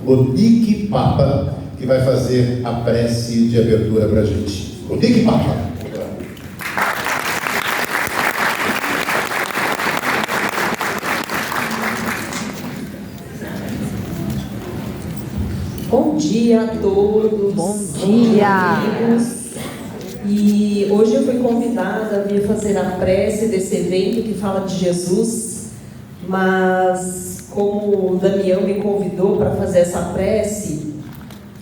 Monique Papa, que vai fazer a prece de abertura para a gente. Monique Papa. Bom dia a todos. Bom dia. Amigos. E hoje eu fui convidada a vir fazer a prece desse evento que fala de Jesus, mas como o Damião me convidou para fazer essa prece,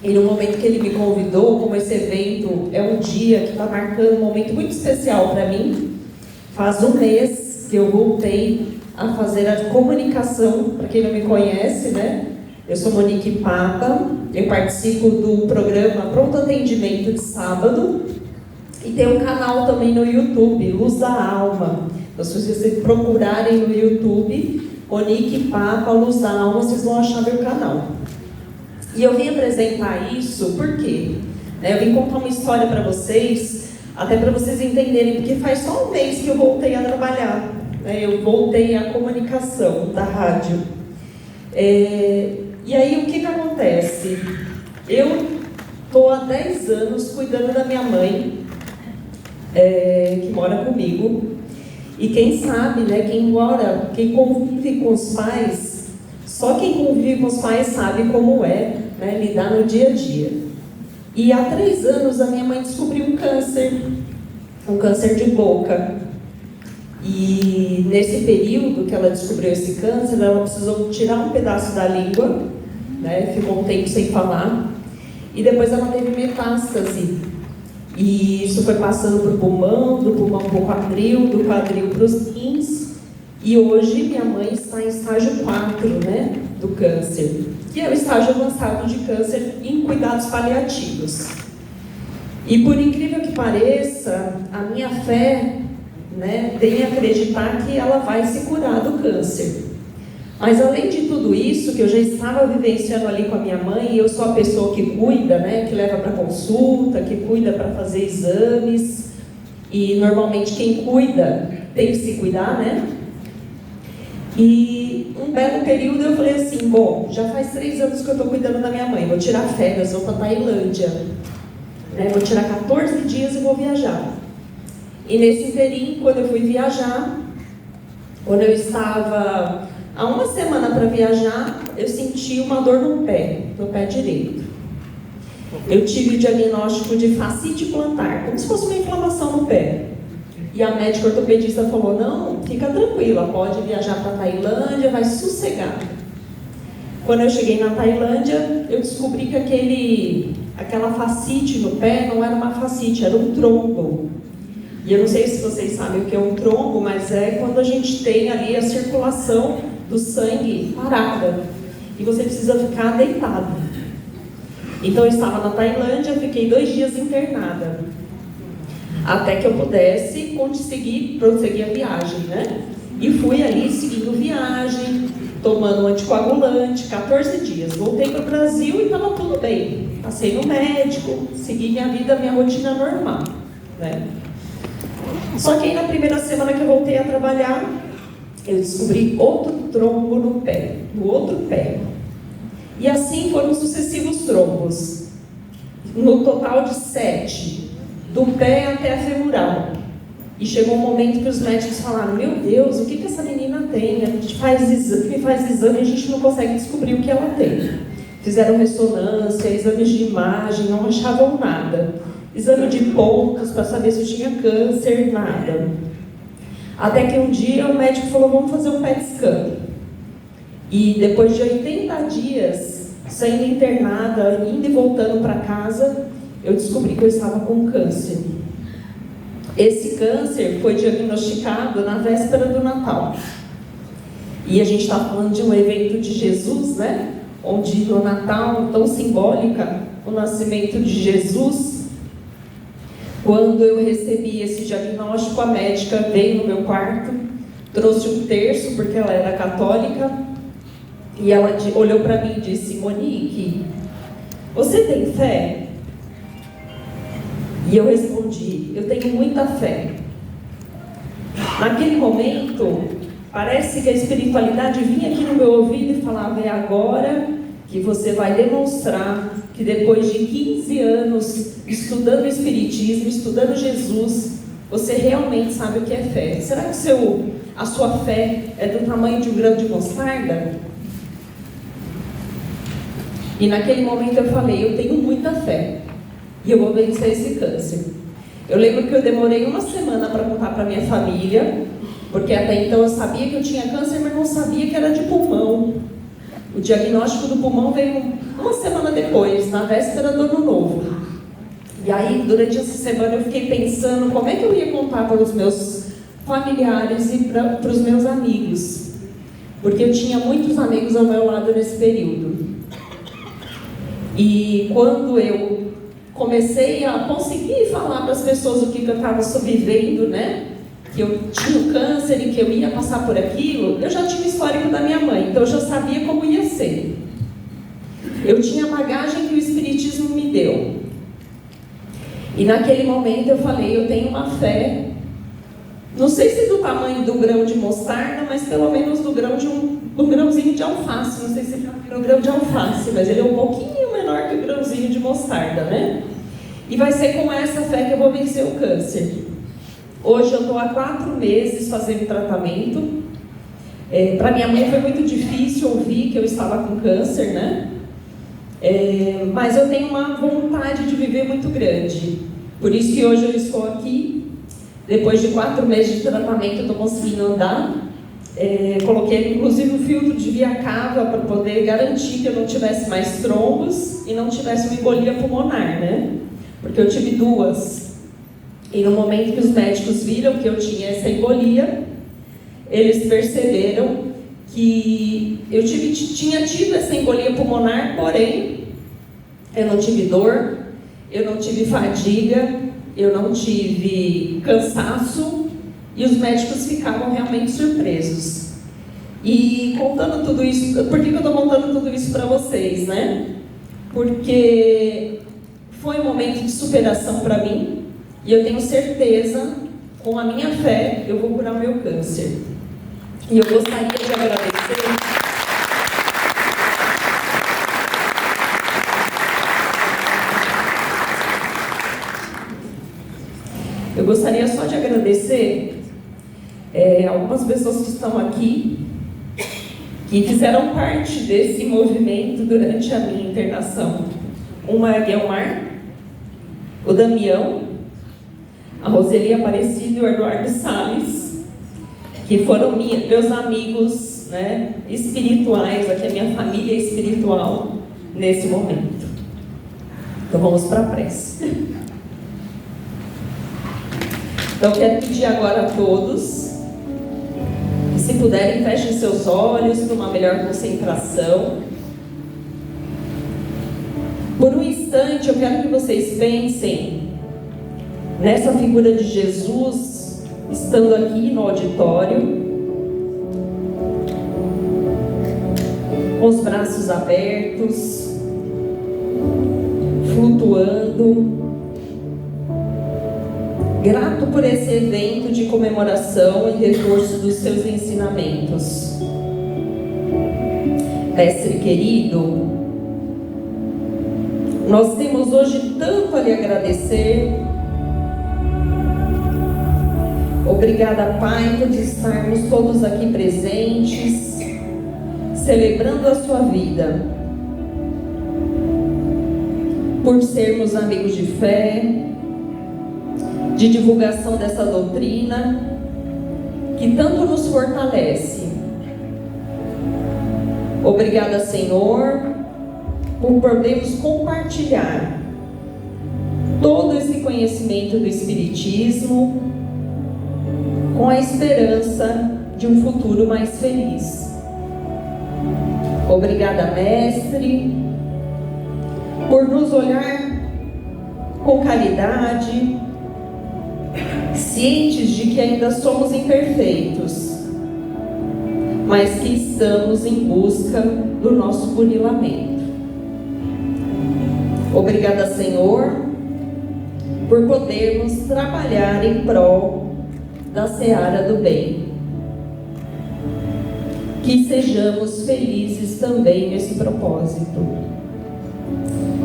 e no momento que ele me convidou, como esse evento é um dia que está marcando um momento muito especial para mim, faz um mês que eu voltei a fazer a comunicação. Para quem não me conhece, né? Eu sou Monique Papa, eu participo do programa Pronto Atendimento de sábado e tem um canal também no YouTube, Luz da Alma. Então, se vocês procurarem no YouTube, Monique Papa, Luz da Alma, vocês vão achar meu canal. E eu vim apresentar isso porque eu vim contar uma história para vocês, até para vocês entenderem, porque faz só um mês que eu voltei a trabalhar, eu voltei à comunicação da rádio. E aí, o que acontece? Eu estou há 10 anos cuidando da minha mãe, que mora comigo. E quem sabe, quem convive com os pais, só quem convive com os pais sabe como é, lidar no dia a dia. E há 3 anos a minha mãe descobriu um câncer de boca. E nesse período que ela descobriu esse câncer, ela precisou tirar um pedaço da língua, ficou um tempo sem falar, e depois ela teve metástase. E isso foi passando para o pulmão, do pulmão para o quadril, do quadril para os rins, e hoje minha mãe está em estágio 4, do câncer, que é o estágio avançado de câncer em cuidados paliativos. E por incrível que pareça, a minha fé tem a acreditar que ela vai se curar do câncer. Mas além de tudo isso, que eu já estava vivenciando ali com a minha mãe, e eu sou a pessoa que cuida, que leva para consulta, que cuida para fazer exames, e normalmente quem cuida tem que se cuidar, E um belo período eu falei assim, bom, já faz 3 anos que eu estou cuidando da minha mãe, vou tirar férias, vou para Tailândia, vou tirar 14 dias e vou viajar. E nesse inteirinho, quando eu fui viajar, quando eu estava há uma semana para viajar, eu senti uma dor no pé direito. Eu tive o diagnóstico de fascite plantar, como se fosse uma inflamação no pé. E a médica ortopedista falou, não, fica tranquila, pode viajar para a Tailândia, vai sossegar. Quando eu cheguei na Tailândia, eu descobri que aquela fascite no pé não era uma fascite, era um trombo. E eu não sei se vocês sabem o que é um trombo, mas é quando a gente tem ali a circulação do sangue parada e você precisa ficar deitado. Então eu estava na Tailândia, fiquei 2 dias internada, até que eu pudesse conseguir prosseguir a viagem, E fui ali seguindo viagem, tomando anticoagulante, 14 dias. Voltei para o Brasil e estava tudo bem. Passei no médico, segui minha vida, minha rotina normal, Só que aí na primeira semana que eu voltei a trabalhar, eu descobri outro trombo no outro pé. E assim foram sucessivos trombos. No total de 7, do pé até a femoral. E chegou um momento que os médicos falaram, meu Deus, o que essa menina tem? A gente faz exame e a gente não consegue descobrir o que ela tem. Fizeram ressonância, exames de imagem, não achavam nada. Exame de pontos para saber se eu tinha câncer, nada. Até que um dia o médico falou, vamos fazer um PET scan. E depois de 80 dias, saindo internada, indo e voltando para casa, eu descobri que eu estava com câncer. Esse câncer foi diagnosticado na véspera do Natal. E a gente está falando de um evento de Jesus, Onde no Natal, tão simbólica, o nascimento de Jesus. Quando eu recebi esse diagnóstico, a médica veio no meu quarto, trouxe um terço, porque ela era católica, e ela olhou para mim e disse, Monique, você tem fé? E eu respondi, eu tenho muita fé. Naquele momento, parece que a espiritualidade vinha aqui no meu ouvido e falava, é agora que você vai demonstrar que depois de 15 anos estudando o Espiritismo, estudando Jesus, você realmente sabe o que é fé. Será que a sua fé é do tamanho de um grão de mostarda? E naquele momento eu falei, eu tenho muita fé e eu vou vencer esse câncer. Eu lembro que eu demorei uma semana para contar para minha família, porque até então eu sabia que eu tinha câncer, mas não sabia que era de pulmão. O diagnóstico do pulmão veio uma semana depois, na véspera do Ano Novo. E aí, durante essa semana, eu fiquei pensando como é que eu ia contar para os meus familiares e para os meus amigos. Porque eu tinha muitos amigos ao meu lado nesse período. E quando eu comecei a conseguir falar para as pessoas o que eu estava sobrevivendo, né? Que eu tinha o câncer e que eu ia passar por aquilo, eu já tinha o histórico da minha mãe, então eu já sabia como ia ser. Eu tinha a bagagem que o Espiritismo me deu. E naquele momento eu falei, eu tenho uma fé, não sei se do tamanho do grão de mostarda, mas pelo menos do grão de um grãozinho de alface. Não sei se já viram o grão de alface, mas ele é um pouquinho menor que o grãozinho de mostarda, né? E vai ser com essa fé que eu vou vencer o câncer. Hoje eu estou há 4 meses fazendo tratamento. Para minha mãe foi muito difícil ouvir que eu estava com câncer, né? Mas eu tenho uma vontade de viver muito grande. Por isso que hoje eu estou aqui. Depois de 4 meses de tratamento eu estou conseguindo andar. Coloquei inclusive um filtro de via cava para poder garantir que eu não tivesse mais trombos e não tivesse uma embolia pulmonar, né? Porque eu tive 2. E no momento que os médicos viram que eu tinha essa embolia, eles perceberam que eu tinha tido essa embolia pulmonar, porém, eu não tive dor, eu não tive fadiga, eu não tive cansaço, e os médicos ficavam realmente surpresos. E contando tudo isso, por que eu estou contando tudo isso para vocês, né? Porque foi um momento de superação para mim, e eu tenho certeza, com a minha fé, eu vou curar o meu câncer. E eu gostaria de agradecer. Eu gostaria só de agradecer algumas pessoas que estão aqui, que fizeram parte desse movimento durante a minha internação. Uma é a Guelmar, o Damião, a Roseli Aparecido e o Eduardo Salles, que foram meus amigos, né, espirituais, aqui a minha família espiritual, nesse momento. Então vamos para a prece. Então quero pedir agora a todos, que se puderem fechem seus olhos para uma melhor concentração. Por um instante eu quero que vocês pensem nessa figura de Jesus, estando aqui no auditório, com os braços abertos, flutuando, grato por esse evento de comemoração e reforço dos seus ensinamentos. Mestre querido, nós temos hoje tanto a lhe agradecer. Obrigada, Pai, por estarmos todos aqui presentes, celebrando a sua vida, por sermos amigos de fé, de divulgação dessa doutrina, que tanto nos fortalece. Obrigada, Senhor, por podermos compartilhar todo esse conhecimento do Espiritismo, com a esperança de um futuro mais feliz. Obrigada, Mestre, por nos olhar com caridade, cientes de que ainda somos imperfeitos, mas que estamos em busca do nosso burilamento. Obrigada, Senhor, por podermos trabalhar em prol da seara do bem. que sejamos felizes também nesse propósito.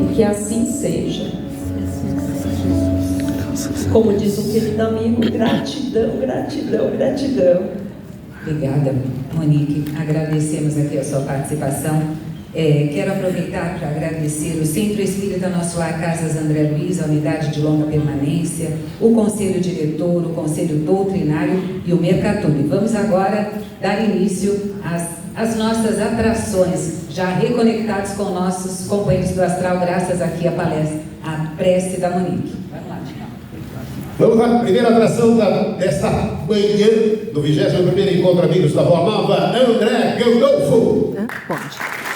E que assim seja. Como diz um querido amigo, gratidão, gratidão, gratidão. Obrigada, Monique. Agradecemos aqui a sua participação. Quero aproveitar para agradecer o Centro Espírita Nosso Lar Casas André Luiz, a unidade de longa permanência, o Conselho Diretor, o Conselho Doutrinário e o Mercaturi. Vamos agora dar início às nossas atrações, já reconectados com nossos companheiros do Astral, graças aqui à palestra, à prece da Monique. Vamos lá, Tião. Vamos à primeira atração desta manhã do 21º Encontro Amigos da Boa Nova, André Gandolfo. Pode.